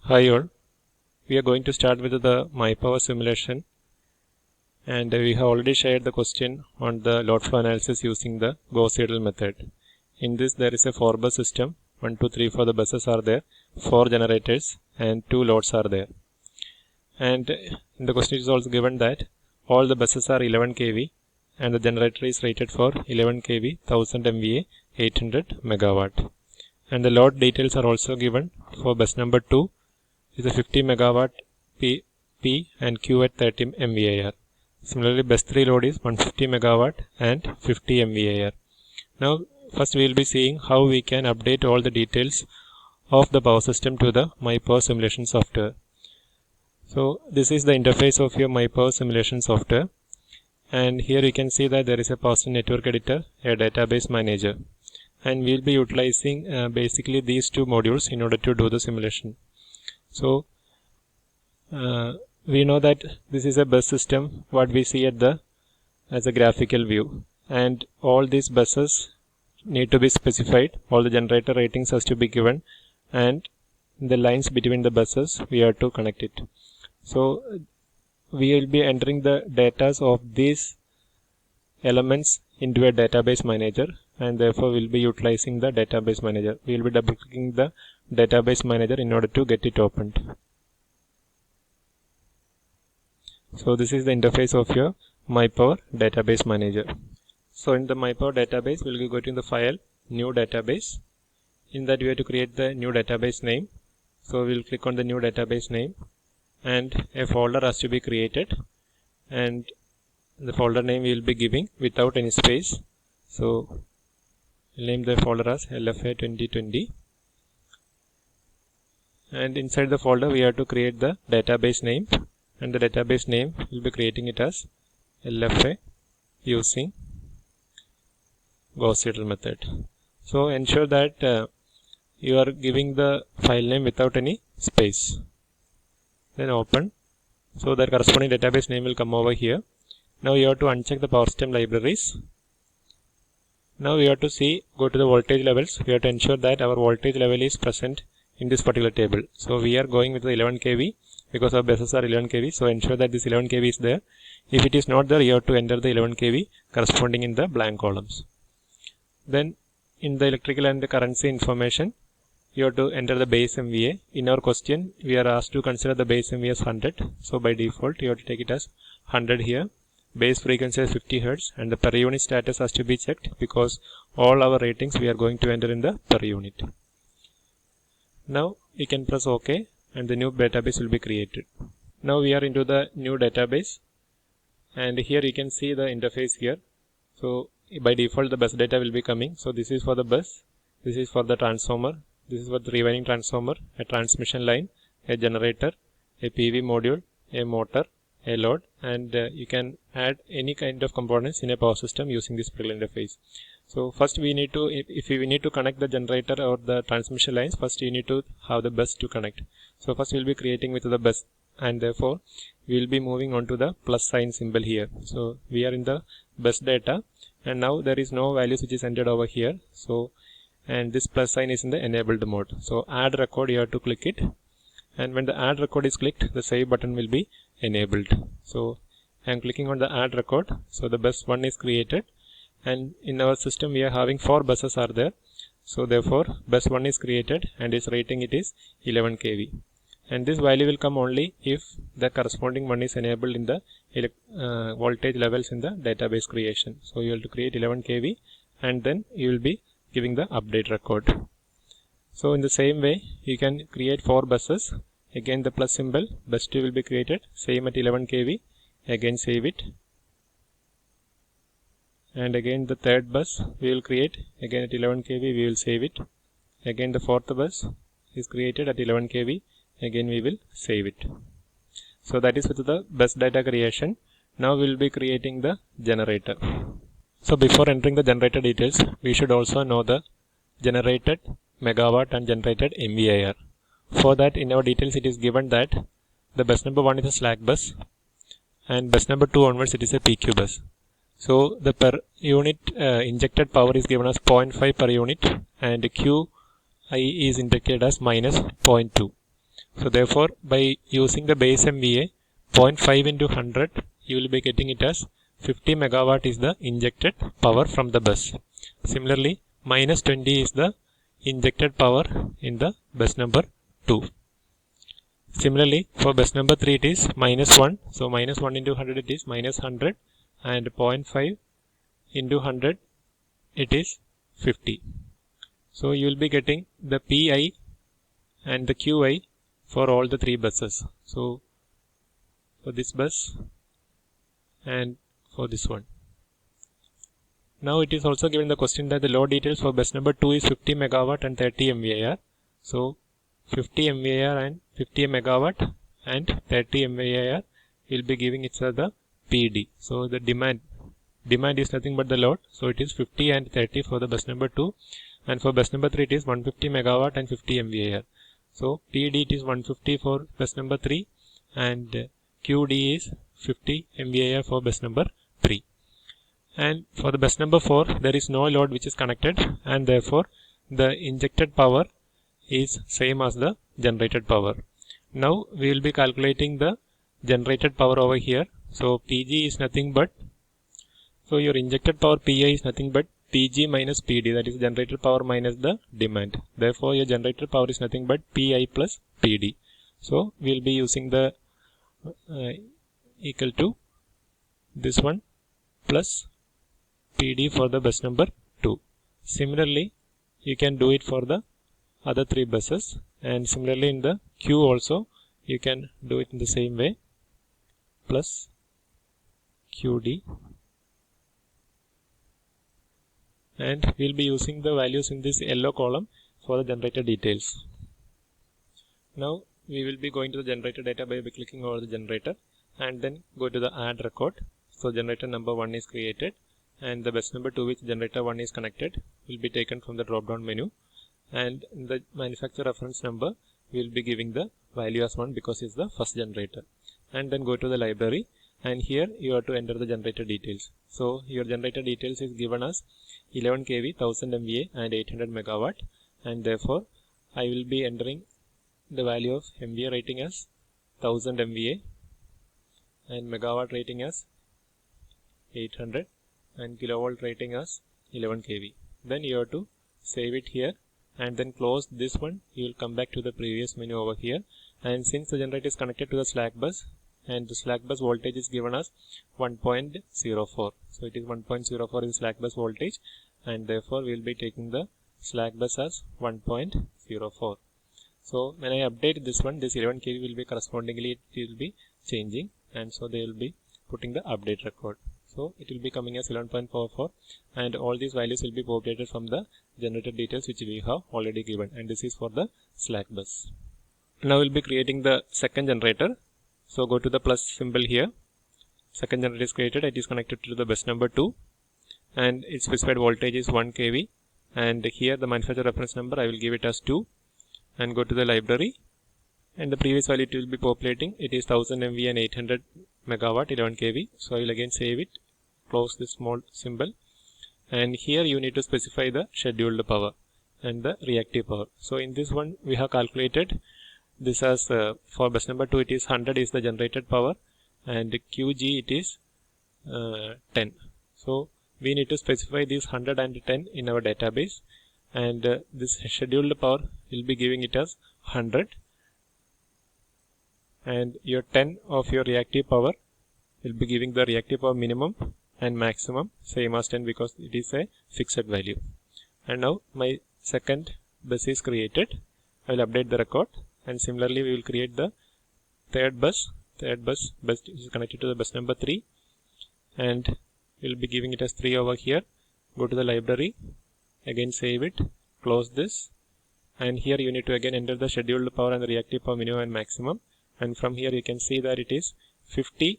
Hi all, we are going to start with the MyPower simulation, and we have already shared the question on the load flow analysis using the Gauss-Seidel method. In this there is a 4-bus system, 1, 2, 3, 4 the buses are there, 4 generators and 2 loads are there. And in the question it is also given that all the buses are 11 kV and the generator is rated for 11 kV, 1000 MVA, 800 megawatt. And the load details are also given for bus number 2. Is a 50 megawatt P and Q at 30 MVAR. Similarly, bus 3 load is 150 megawatt and 50 MVAR. Now, first we will be seeing how we can update all the details of the power system to the MyPower simulation software. So, this is the interface of your MyPower simulation software. And here you can see that there is a power system network editor, a database manager. And we will be utilizing basically these two modules in order to do the simulation. So, we know that this is a bus system, what we see at as a graphical view, and all these buses need to be specified, all the generator ratings has to be given, and the lines between the buses we have to connect it. So, we will be entering the data of these elements into a database manager, and therefore we will be utilizing the database manager. We will be double clicking the database manager in order to get it opened. So this is the interface of your MyPower database manager. So in the MyPower database, we will go to the file, new database. In that we have to create the new database name. So we will click on the new database name, and a folder has to be created, and the folder name we will be giving without any space. So we'll name the folder as LFA 2020. And inside the folder we have to create the database name, and the database name will be creating it as LFA using Gauss-Seidel method. So ensure that you are giving the file name without any space. Then open. So the corresponding database name will come over here. Now you have to uncheck the power system libraries. Now we have to go to the voltage levels. We have to ensure that our voltage level is present in this particular table. So we are going with the 11 kV because our buses are 11 kV. So ensure that this 11 kV is there. If it is not there, you have to enter the 11 kV corresponding in the blank columns. Then in the electrical and the currency information, you have to enter the base MVA. In our question, we are asked to consider the base MVA as 100. So by default, you have to take it as 100 here. Base frequency is 50 Hz, and the per unit status has to be checked because all our ratings we are going to enter in the per unit. Now we can press OK, and the new database will be created. Now we are into the new database, and here you can see the interface here. So by default the bus data will be coming. So this is for the bus, this is for the transformer, this is for the rewinding transformer, a transmission line, a generator, a PV module, a motor, a load, and you can add any kind of components in a power system using this particular interface. So first we need to, if we need to connect the generator or the transmission lines, first you need to have the bus to connect. So first we will be creating with the bus, and therefore we will be moving on to the plus sign symbol here. So we are in the bus data, and now there is no values which is entered over here. So, and this plus sign is in the enabled mode. So add record, you have to click it, and when the add record is clicked, the save button will be enabled. So I am clicking on the add record. So the bus 1 is created, and in our system we are having 4 buses are there. So therefore bus 1 is created and its rating it is 11 kV, and this value will come only if the corresponding one is enabled in the voltage levels in the database creation. So you have to create 11 kV, and then you will be giving the update record. So in the same way you can create 4 buses. Again the plus symbol, bus 2 will be created, same at 11 kV, again save it. And again the third bus we will create, again at 11 kV we will save it. Again the fourth bus is created at 11 kV, again we will save it. So that is with the bus data creation. Now we will be creating the generator. So before entering the generator details, we should also know the generated megawatt and generated MVAR. For that, in our details it is given that the bus number 1 is a slack bus, and bus number 2 onwards it is a PQ bus. So the per unit injected power is given as 0.5 per unit, and QI is indicated as minus 0.2. So therefore, by using the base MVA, 0.5 into 100, you will be getting it as 50 megawatt is the injected power from the bus. Similarly, minus 20 is the injected power in the bus number 2. Similarly, for bus number 3 it is minus 1. So minus 1 into 100 it is minus 100, and 0.5 into 100 it is 50. So you will be getting the PI and the QI for all the 3 buses. So for this bus and for this one. Now it is also given the question that the load details for bus number 2 is 50 megawatt and 30 MVAR. So 50 MVAR and 50 megawatt and 30 MVAR will be giving each other PD. So the demand is nothing but the load. So it is 50 and 30 for the bus number 2, and for bus number 3 it is 150 megawatt and 50 MVAR. So PD it is 150 for bus number 3, and QD is 50 MVAR for bus number 3. And for the bus number 4 there is no load which is connected, and therefore the injected power is same as the generated power. Now we will be calculating the generated power over here. So PG is nothing but, so your injected power PI is nothing but PG minus PD, that is generated power minus the demand. Therefore your generated power is nothing but PI plus PD. So we will be using the equal to this one plus PD for the bus number 2. Similarly, you can do it for the other 3 buses, and similarly in the Q also you can do it in the same way, plus QD, and we will be using the values in this yellow column for the generator details. Now we will be going to the generator data by clicking over the generator and then go to the add record. So generator number 1 is created, and the bus number 2 which generator 1 is connected will be taken from the drop down menu, and in the manufacturer reference number we will be giving the value as 1 because it's the first generator. And then go to the library, and here you have to enter the generator details. So your generator details is given as 11 kV, 1000 MVA and 800 megawatt, and therefore I will be entering the value of MVA rating as 1000 MVA and megawatt rating as 800 and kilovolt rating as 11 kV. Then you have to save it here and then close this one. You will come back to the previous menu over here, and since the generator is connected to the slack bus and the slack bus voltage is given as 1.04, so it is 1.04 is slack bus voltage, and therefore we will be taking the slack bus as 1.04. So when I update this one, this 11 kV will be correspondingly, it will be changing, and so they will be putting the update record. So it will be coming as 11.44, and all these values will be populated from the generator details which we have already given, and this is for the slack bus. Now we'll be creating the second generator. So go to the plus symbol here. Second generator is created. It is connected to the bus number 2, and its specified voltage is 1 kV, and here the manufacturer reference number I will give it as 2, and go to the library, and the previous value it will be populating. It is 1000 MV and 800 megawatt 11 kV. So I will again save it, close this small symbol, and here you need to specify the scheduled power and the reactive power. So in this one we have calculated this as for bus number 2 it is 100 is the generated power, and QG it is 10. So we need to specify this 100 and 10 in our database, and this scheduled power will be giving it as 100, and your 10 of your reactive power will be giving the reactive power minimum and maximum same as 10 because it is a fixed value. And now my second bus is created. I will update the record, and similarly we will create the third bus. Bus is connected to the bus number 3, and we will be giving it as 3 over here. Go to the library, again save it, close this, and here you need to again enter the scheduled power and the reactive power minimum and maximum, and from here you can see that it is 50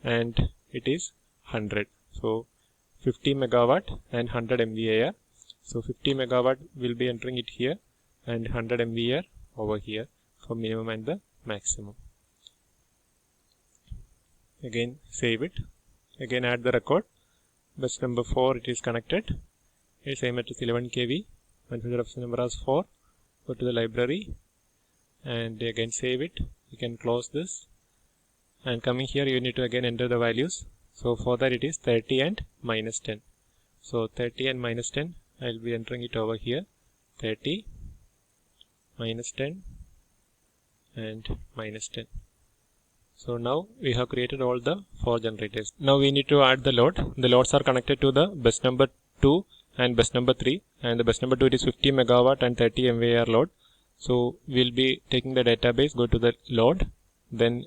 and it is 100. So 50 megawatt and 100 MVAR. So 50 megawatt will be entering it here, and 100 MVAR over here for minimum and the maximum. Again save it, again add the record. Bus number 4 it is connected. Same address 11 kV, manufacturer reference number as 4. Go to the library, and again save it. You can close this, and coming here you need to again enter the values. So for that it is 30 and minus 10. So 30 and minus 10, I will be entering it over here. 30 minus 10 and minus 10. So now we have created all the 4 generators. Now we need to add the load. The loads are connected to the bus number 2 and bus number 3, and the bus number 2 it is 50 megawatt and 30 MVAR load. So we'll be taking the database, go to the load, then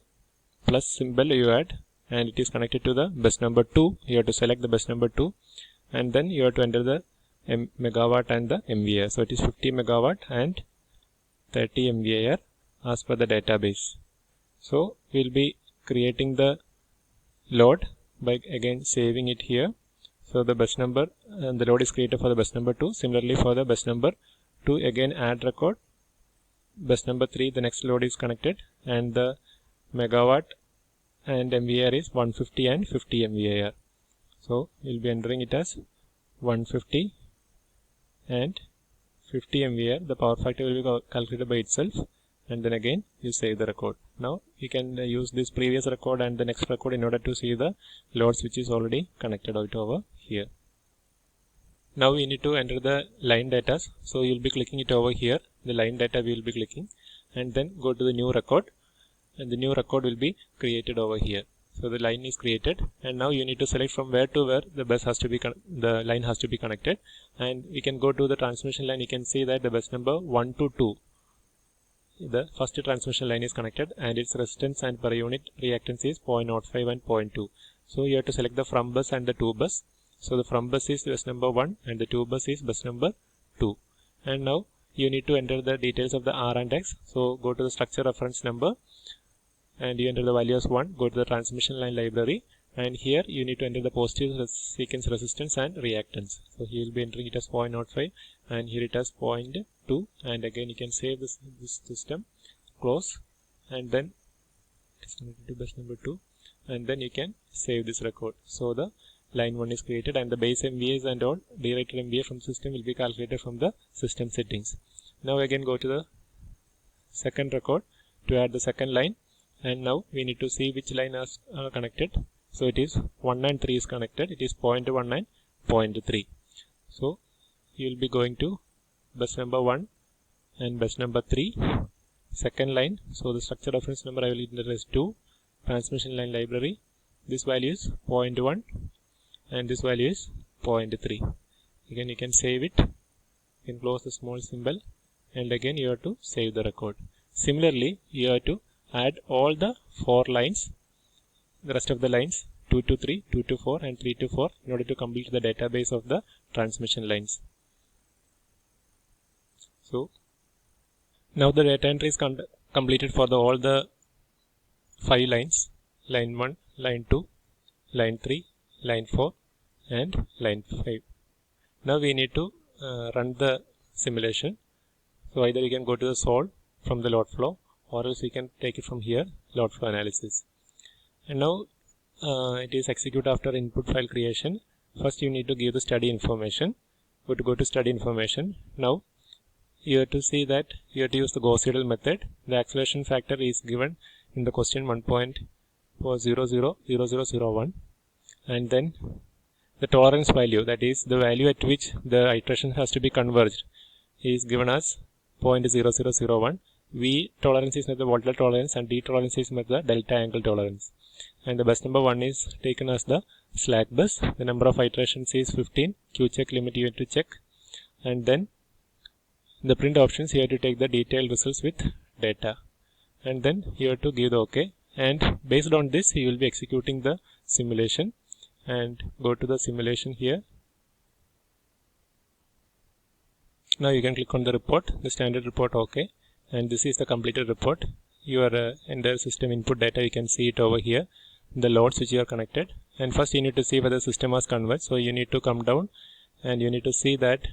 plus symbol you add, and it is connected to the bus number 2. You have to select the bus number 2, and then you have to enter the megawatt and the MVAR. So it is 50 megawatt and 30 MVAR as per the database. So we'll be creating the load by again saving it here. So the bus number and the load is created for the bus number 2. Similarly for the bus number 2, again add record. Bus number 3, the next load is connected, and the megawatt and MVAR is 150 and 50 MVAR. So we'll be entering it as 150 and 50 MVAR. The power factor will be calculated by itself, and then again you save the record. Now you can use this previous record and the next record in order to see the loads which is already connected out over here. Now we need to enter the line data. So you'll be clicking it over here. The line data we will be clicking, and then go to the new record, and the new record will be created over here. So the line is created, and now you need to select from where to where the bus has to be the line has to be connected, and we can go to the transmission line. You can see that the bus number 1 to 2, the first transmission line is connected, and its resistance and per unit reactance is 0.05 and 0.2. So you have to select the from bus and the to bus. So the from bus is bus number 1 and the to bus is bus number 2. And now you need to enter the details of the R and X. So go to the structure reference number, and you enter the value as 1. Go to the transmission line library, and here you need to enter the positive sequence resistance and reactance. So he will be entering it as 0.05, and here it as 0.2, and again you can save this system, close, and then it is connected to bus number 2, and then you can save this record. So the line 1 is created, and the base MVAs and all derated MVA from system will be calculated from the system settings. Now again go to the second record to add the second line, and now we need to see which line is connected. So it is 1 and 3 is connected. It is 0.1 and 0.3. So you will be going to bus number 1 and bus number 3, second line. So the structure reference number I will enter as 2, transmission line library. This value is 0.1 and this value is 0.3. Again you can save it. You can close the small symbol, and again you have to save the record. Similarly, you have to add all the 4 lines, the rest of the lines 2 to 3, 2 to 4 and 3 to 4 in order to complete the database of the transmission lines. So now the data entry is completed for all the 5 lines, line 1, line 2, line 3, line 4 and line 5. Now we need to run the simulation. So either you can go to the solve from the load flow, or else you can take it from here, load flow analysis. And now it is execute after input file creation. First you need to give the study information. Go to study information. Now you have to see that you have to use the Gauss-Seidel method. The acceleration factor is given in the question 1.4000001, and then the tolerance value, that is the value at which the iteration has to be converged, is given as 0.0001. V tolerance is the voltage tolerance, and D tolerance is the delta angle tolerance. And the bus number 1 is taken as the slack bus. The number of iterations is 15. Q check limit you have to check, and then the print options you have to take the detailed results with data, and then you have to give the OK. And based on this you will be executing the simulation, and go to the simulation here. Now you can click on the report, the standard report OK, and this is the completed report. Your entire system input data, you can see it over here, the loads which you are connected. And first you need to see whether the system has converged. So you need to come down and you need to see that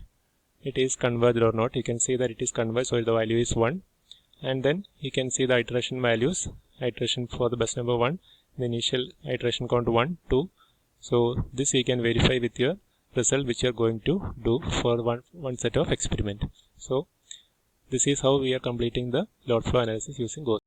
it is converged or not. You can see that it is converged, so the value is 1. And then you can see the iteration values. Iteration for the bus number 1, the initial iteration count 1, 2. So this you can verify with your result which you are going to do for one set of experiment. So this is how we are completing the load flow analysis using Gauss.